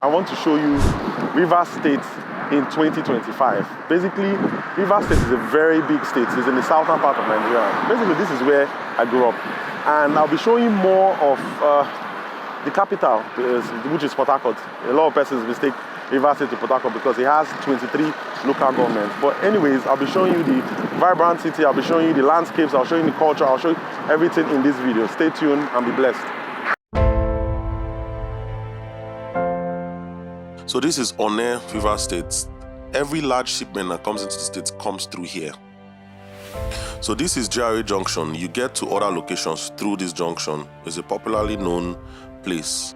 I want to show you Rivers State in 2025. Basically, Rivers State is a very big state. It's in the southern part of Nigeria. Basically, this is where I grew up. And I'll be showing you more of the capital, which is Port Harcourt. A lot of persons mistake Rivers State to Port Harcourt because it has 23 local governments. But anyways, I'll be showing you the vibrant city, I'll be showing you the landscapes, I'll show you the culture, I'll show you everything in this video. Stay tuned and be blessed. So this is One, Rivers State. Every large shipment that comes into the state comes through here. So this is GRA junction. You get to other locations through this junction. It's a popularly known place.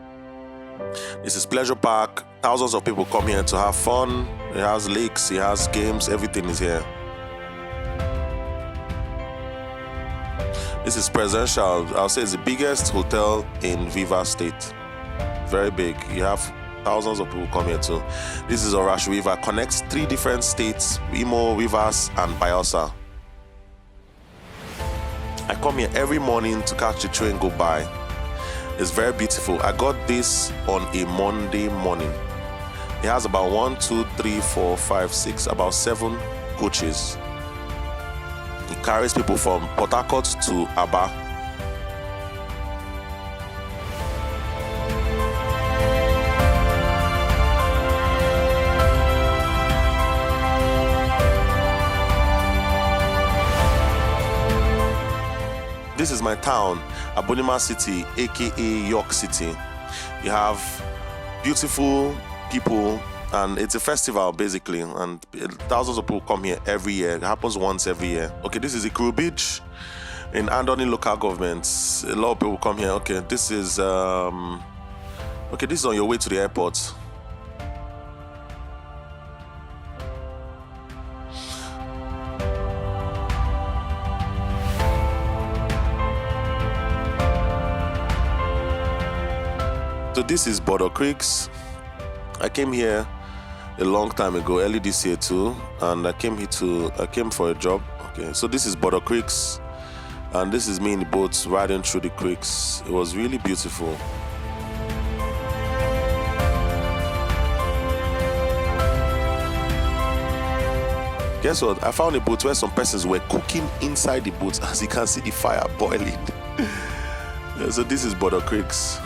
This is Pleasure Park. Thousands of people come here to have fun. It has lakes, it has games, everything is here. This is Presidential. I'll say it's the biggest hotel in Rivers State. Very big. You have thousands of people come here too. This is Orash River. Connects 3 different states, Imo, Rivers, and Bayelsa. I come here every morning to catch the train go by. It's very beautiful. I got this on a Monday morning. It has about 1, 2, 3, 4, 5, 6, about 7 coaches. It carries people from Port Harcourt to Aba. This is my town, Abonima City, aka York City. You have beautiful people, and it's a festival basically, and thousands of people come here every year. It happens once every year. Okay, this is Ikuru Beach in Andoni local governments. A lot of people come here. Okay, this is on your way to the airport. So this is Bodo Creeks. I came here a long time ago, early this year too, and I came for a job. Okay, so this is Bodo Creeks, and this is me in the boats riding through the creeks. It was really beautiful. Guess what? I found a boat where some persons were cooking inside the boat. As you can see, the fire boiling. So this is Bodo Creeks.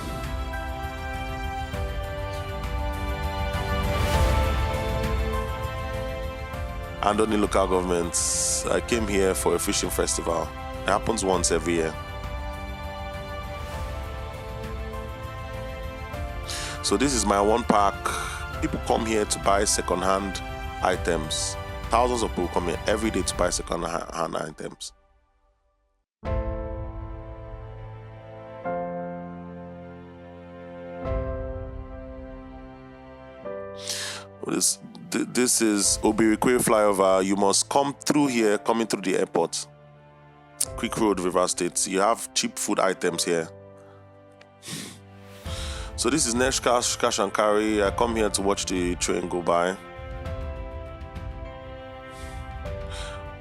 And on the local governments, I came here for a fishing festival. It happens once every year. So this is my one park. People come here to buy second-hand items. Thousands of people come here every day to buy second-hand items. This is Obirikwe Flyover. You must come through here, coming through the airport. Quick Road, Rivers State. You have cheap food items here. So this is Nesh Cash and Carry. I come here to watch the train go by.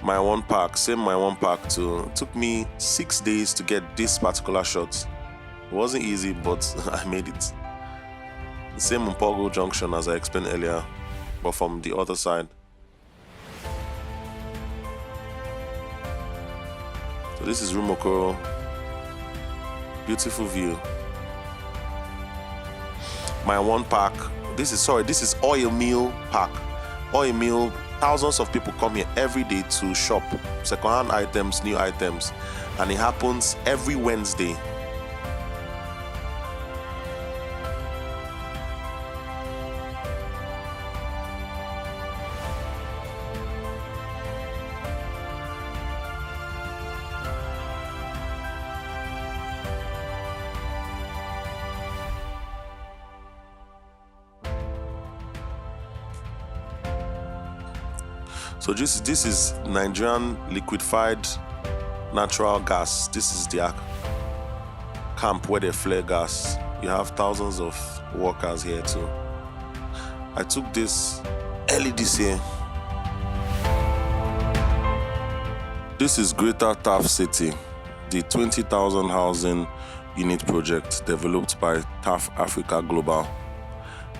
My one park, same my one park too. It took me 6 days to get this particular shot. It wasn't easy, but I made it. Same Mpogo Junction as I explained earlier, but from the other side. So this is Rumokoro. Beautiful view. My one park. This is Oil Mill Park. Oil Mill. Thousands of people come here every day to shop second-hand items, new items, and it happens every Wednesday. So this is Nigerian liquefied natural gas. This is their camp where they flare gas. You have thousands of workers here too. I took this early this year. This is Greater TAF City, the 20,000 housing unit project developed by TAF Africa Global.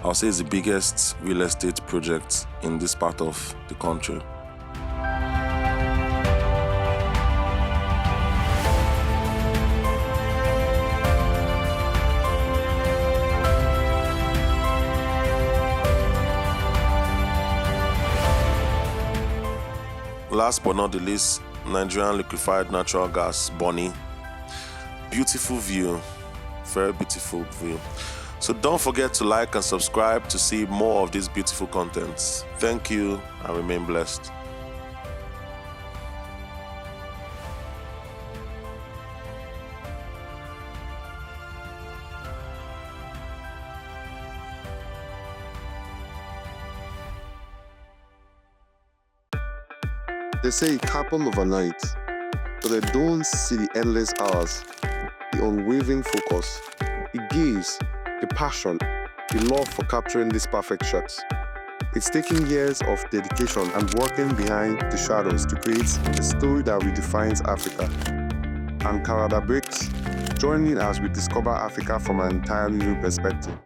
I'll say it's the biggest real estate project in this part of the country. Last but not the least, Nigerian liquefied natural gas, Bonny. Beautiful view, very beautiful view. So don't forget to like and subscribe to see more of these beautiful contents. Thank you and remain blessed. They say it happened overnight, but they don't see the endless hours, the unwavering focus, the gaze, the passion, the love for capturing these perfect shots. It's taking years of dedication and working behind the shadows to create a story that redefines Africa. I'm Canada Breaks, joining as we discover Africa from an entirely new perspective.